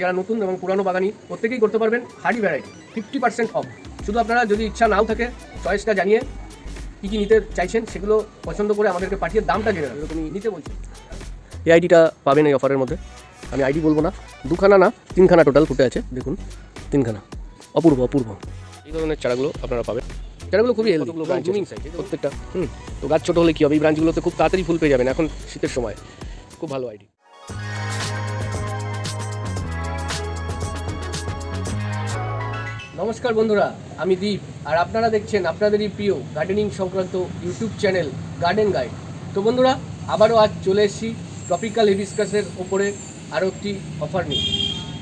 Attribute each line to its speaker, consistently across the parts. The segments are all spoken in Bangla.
Speaker 1: যারা নতুন এবং পুরানো বাগানি প্রত্যেকেই করতে পারবেন হার্ডি ভ্যারাইটি 50% অফ। শুধু আপনারা যদি ইচ্ছা নাও থাকে চয়েসটা জানিয়ে কী কী নিতে চাইছেন সেগুলো পছন্দ করে আমাদেরকে পাঠিয়ে দামটা জেনে নেবেন, এরকমই নিতে বলছেন। এই আইডিটা পাবেন এই অফারের মধ্যে। আমি আইডি বলবো না, দুখানা না তিনখানা টোটাল ফুটে আছে, দেখুন তিনখানা, অপূর্ব অপূর্ব। এই ধরনের চারাগুলো আপনারা পাবেন। চারাগুলো খুবই হেলদি, জুমিং সাইজ প্রত্যেকটা। তো গাছ ছোটো হলে কী হবে, এই ব্রাঞ্চগুলোতে খুব তাড়াতাড়ি ফুল পেয়ে যাবেন এখন শীতের সময়। খুব ভালো আইডি। নমস্কার বন্ধুরা, আমি দীপ আর আপনারা দেখছেন আপনাদেরই প্রিয় গার্ডেনিং সংক্রান্ত ইউটিউব চ্যানেল গার্ডেন গাইড। তো বন্ধুরা, আবারও আজ চলে এসেছি ট্রপিক্যাল হিবিস্কাসের ওপরে আরও একটি অফার নিয়ে।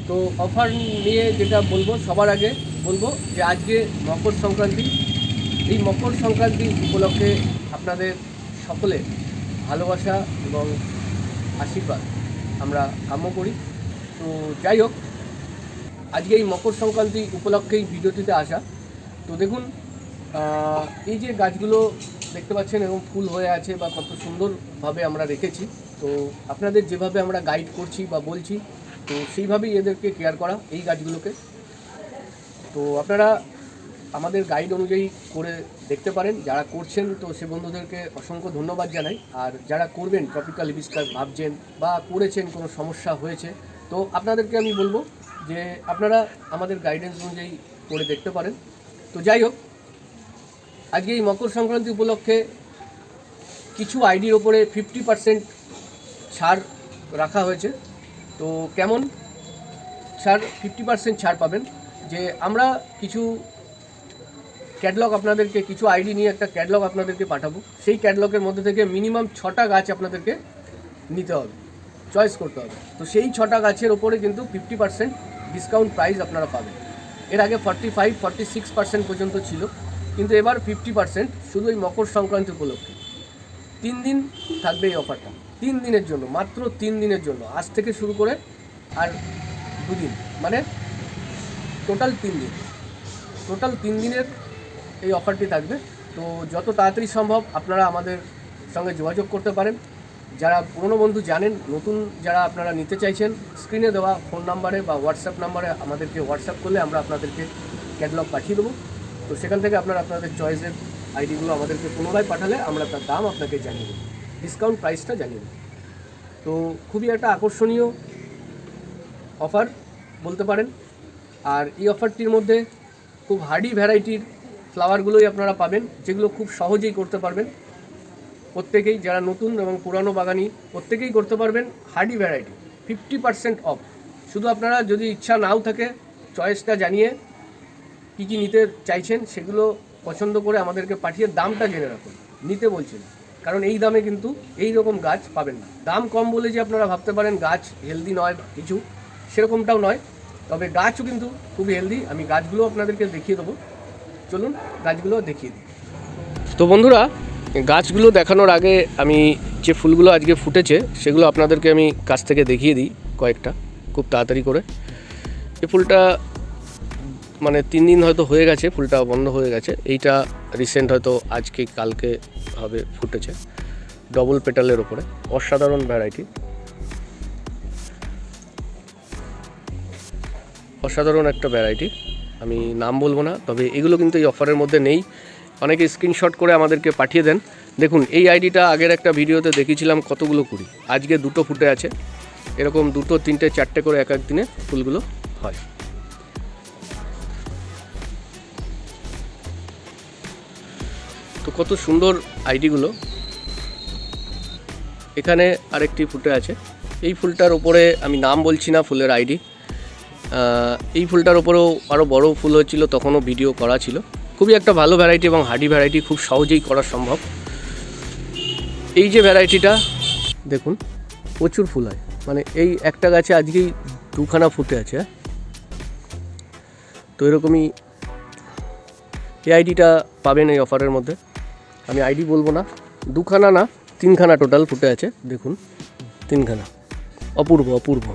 Speaker 1: তো অফার নিয়ে যেটা বলবো, সবার আগে বলবো যে আজকে মকর সংক্রান্তি। এই মকর সংক্রান্তি উপলক্ষে আপনাদের সকলে ভালোবাসা এবং আশীর্বাদ আমরা কাম্য করি। তো যাই হোক, আজকে এই মকর সংক্রান্তি উপলক্ষেই ভিডিওটিতে আসা। তো দেখুন, এই যে গাছগুলো দেখতে পাচ্ছেন এবং ফুল হয়ে আছে বা কত সুন্দরভাবে আমরা রেখেছি। তো আপনাদের যেভাবে আমরা গাইড করছি বা বলছি, তো সেইভাবেই এদেরকে কেয়ার করা এই গাছগুলোকে। তো আপনারা আমাদের গাইড অনুযায়ী করে দেখতে পারেন। যারা করছেন তো সে বন্ধুদেরকে অসংখ্য ধন্যবাদ জানাই। আর যারা করবেন ট্রপিক্যাল হিবিস্কাস ভাবছেন বা করেছেন, কোনো সমস্যা হয়েছে, তো আপনাদেরকে আমি বলবো যে আপনারা আমাদের গাইডেন্স অনুযায়ী করে দেখতে পারেন। তো যাই হোক, আজকে এই মকর সংক্রান্তি উপলক্ষে কিছু আইডির ওপরে 50% ছাড় রাখা হয়েছে। তো কেমন ছাড়? 50% ছাড় পাবেন যে আমরা কিছু ক্যাটলগ আপনাদেরকে, কিছু আইডি নিয়ে একটা ক্যাটলগ আপনাদেরকে পাঠাবো। সেই ক্যাটলগের মধ্যে থেকে মিনিমাম 6টা গাছ আপনাদেরকে নিতে হবে, চয়েস করতে হবে। তো সেই 6টা গাছের ওপরে কিন্তু 50% ডিসকাউন্ট প্রাইস আপনারা পাবেন। এর আগে 45-46% পর্যন্ত ছিল, কিন্তু এবার 50% শুধু এই মকর সংক্রান্তি উপলক্ষে। 3 দিন থাকবে এই অফারটা, 3 দিনের জন্য, মাত্র 3 দিনের জন্য। আজ থেকে শুরু করে আর 2 দিন, মানে টোটাল 3 দিন। টোটাল 3 দিনের এই অফারটি থাকবে। তো যত তাড়াতাড়ি সম্ভব আপনারা আমাদের সঙ্গে যোগাযোগ করতে পারেন। যারা পুরনো বন্ধু জানেন, নতুন যারা আপনারা নিতে চাইছেন, স্ক্রিনে দেওয়া ফোন নাম্বারে বা হোয়াটসঅ্যাপ নাম্বারে আমাদেরকে হোয়াটসঅ্যাপ করলে আমরা আপনাদেরকে ক্যাটলগ পাঠিয়ে দেবো। তো সেখান থেকে আপনারা আপনাদের চয়েসের আইডিগুলো আমাদেরকে পুনরায় পাঠালে আমরা তার দাম আপনাকে জানিয়ে দেবো, ডিসকাউন্ট প্রাইসটা জানিয়ে দেবো। তো খুবই একটা আকর্ষণীয় অফার বলতে পারেন। আর এই অফারটির মধ্যে খুব হার্ডি ভ্যারাইটির ফ্লাওয়ারগুলোই আপনারা পাবেন, যেগুলো খুব সহজেই করতে পারবেন প্রত্যেকেই। যারা নতুন এবং পুরানো বাগানি প্রত্যেকেই করতে পারবেন হার্ডি ভ্যারাইটি 50% অফ। শুধু আপনারা যদি ইচ্ছা নাও থাকে চয়েসটা জানিয়ে কী কী নিতে চাইছেন সেগুলো পছন্দ করে আমাদেরকে পাঠিয়ে দামটা জেনে রাখুন, নিতে বলছেন। কারণ এই দামে কিন্তু এই রকম গাছ পাবেন না। দাম কম বলে যে আপনারা ভাবতে পারেন গাছ হেলদি নয় কিছু, সেরকমটাও নয়। তবে গাছও কিন্তু খুবই হেলদি। আমি গাছগুলো আপনাদেরকে দেখিয়ে দেবো, চলুন গাছগুলো দেখিয়ে দিই। তো বন্ধুরা, গাছগুলো দেখানোর আগে আমি যে ফুলগুলো আজকে ফুটেছে সেগুলো আপনাদেরকে আমি কাছ থেকে দেখিয়ে দিই কয়েকটা, খুব তাড়াতাড়ি করে। এই ফুলটা মানে 3 দিন হয়তো হয়ে গেছে, ফুলটা বন্ধ হয়ে গেছে। এইটা রিসেন্ট হয়তো আজকে কালকে হবে ফুটেছে, ডবল পেটালের ওপরে, অসাধারণ ভ্যারাইটি, অসাধারণ একটা ভ্যারাইটি। আমি নাম বলবো না, তবে এগুলো কিন্তু এই অফারের মধ্যে নেই। অনেকে স্ক্রিনশট করে আমাদেরকে পাঠিয়ে দেন। দেখুন, এই আইডিটা আগের একটা ভিডিওতে দেখিয়েছিলাম কতগুলো কুড়ি, আজকে 2টো ফুটে আছে। এরকম 2, 3, 4টে করে এক এক দিনে ফুলগুলো হয়। তো কত সুন্দর আইডিগুলো। এখানে আরেকটি ফুটে আছে। এই ফুলটার ওপরে আমি নাম বলছি না, ফুলের আইডি। এই ফুলটার ওপরেও আরও বড় ফুল হচ্ছিল, তখনও ভিডিও করা ছিল। খুবই একটা ভালো ভ্যারাইটি এবং হার্ডি ভ্যারাইটি, খুব সহজেই করা সম্ভব। এই যে ভ্যারাইটিটা দেখুন, প্রচুর ফুল হয়, মানে এই একটা গাছে আজকেই 2খানা ফুটে আছে। তো এরকমই এই আইডিটা পাবেন এই অফারের মধ্যে। আমি আইডি বলবো না, 2খানা না 3খানা টোটাল ফুটে আছে, দেখুন 3খানা, অপূর্ব অপূর্ব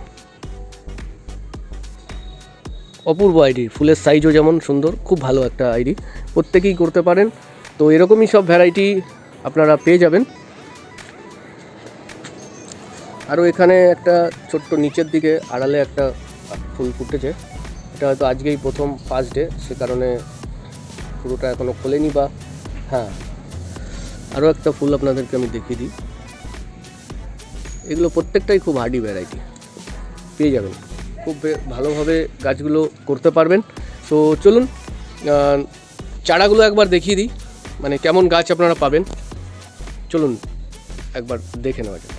Speaker 1: অপূর্ব আইডি। ফুলের সাইজও যেমন সুন্দর, খুব ভালো একটা আইডি, প্রত্যেকেই করতে পারেন। তো এরকমই সব ভ্যারাইটি আপনারা পেয়ে যাবেন। আরও এখানে একটা ছোট্ট নিচের দিকে আড়ালে একটা ফুল ফুটেছে। এটা হয়তো আজকেই প্রথম ফার্স্ট ডে, সে কারণে পুরোটা এখনও খোলেনি। বা হ্যাঁ, আরও একটা ফুল আপনাদেরকে আমি দেখিয়ে দিই। এগুলো প্রত্যেকটাই খুব হার্ডি ভ্যারাইটি, পেয়ে যাবেন, খুব ভালোভাবে গাছগুলো করতে পারবেন। তো চলুন চারাগুলো একবার দেখিয়ে দিই, মানে কেমন গাছ আপনারা পাবেন। চলুন একবার দেখে নেওয়া যাক।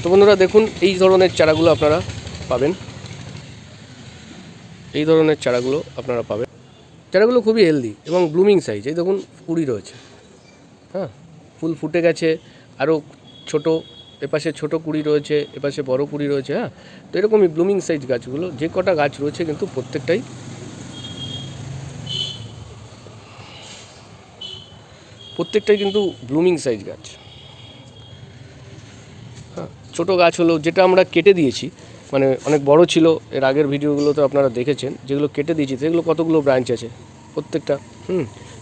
Speaker 1: তো বন্ধুরা দেখুন, এই ধরনের চারাগুলো আপনারা পাবেন, এই ধরনের চারাগুলো আপনারা পাবেন। চারাগুলো খুবই হেলদি এবং ব্লুমিং সাইজ। এই দেখুন কুড়ি রয়েছে, হ্যাঁ, ফুল ফুটে গেছে। আরও ছোট, এপাশে ছোট কুড়ি রয়েছে, এপাশে বড় কুড়ি রয়েছে। হ্যাঁ, তো এরকমই ব্লুমিং সাইজ গাছগুলো, যে কটা গাছ রয়েছে কিন্তু প্রত্যেকটাই কিন্তু ব্লুমিং সাইজ গাছ। হ্যাঁ, ছোটো গাছ হলো, যেটা আমরা কেটে দিয়েছি, মানে অনেক বড় ছিল এর আগের ভিডিওগুলোতে আপনারা দেখেছেন, যেগুলো কেটে দিয়েছি সেগুলো কতগুলো ব্রাঞ্চ আছে প্রত্যেকটা।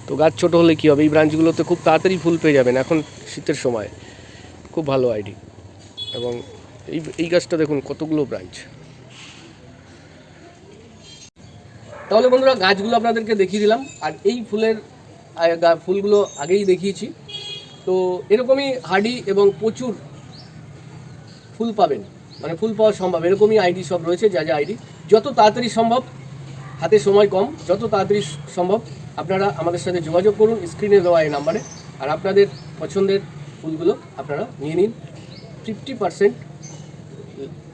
Speaker 1: তো গাছ ছোট হলে কী হবে, এই ব্রাঞ্চগুলোতে খুব তাড়াতাড়ি ফুল পেয়ে যাবেন এখন শীতের সময়, খুব ভালো আইডি। এবং এই গাছটা দেখুন কতগুলো ব্রাঞ্চ। তাহলে বন্ধুরা গাছগুলো আপনাদেরকে দেখিয়ে দিলাম, আর এই ফুলগুলো আগেই দেখিয়েছি। তো এরকমই হার্ডি এবং প্রচুর ফুল পাবেন, মানে ফুল পাওয়া সম্ভব, এরকমই আইডি সব রয়েছে। যা আইডি যত তাড়াতাড়ি সম্ভব, হাতে সময় কম, যত তাড়াতাড়ি সম্ভব আপনারা আমাদের সাথে যোগাযোগ করুন স্ক্রিনে দেওয়া এই নাম্বারে। আর আপনাদের পছন্দের ফুলগুলো আপনারা নিয়ে নিন 50%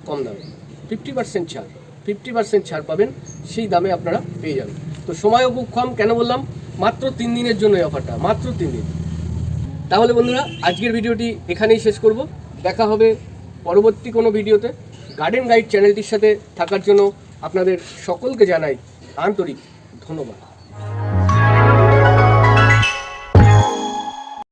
Speaker 1: কম দামে, 50% ছাড় পাবেন, সেই দামে আপনারা পেয়ে যাবেন। তো সময়ও খুব কম, কেন বললাম, মাত্র 3 দিনের জন্য এই অফারটা, মাত্র 3 দিন। তাহলে বন্ধুরা আজকের ভিডিওটি এখানেই শেষ করব, দেখা হবে পরবর্তী কোনো ভিডিওতে। গার্ডেন গাইড চ্যানেলটির সাথে থাকার জন্য আপনাদের সকলকে জানাই আন্তরিক ধন্যবাদ।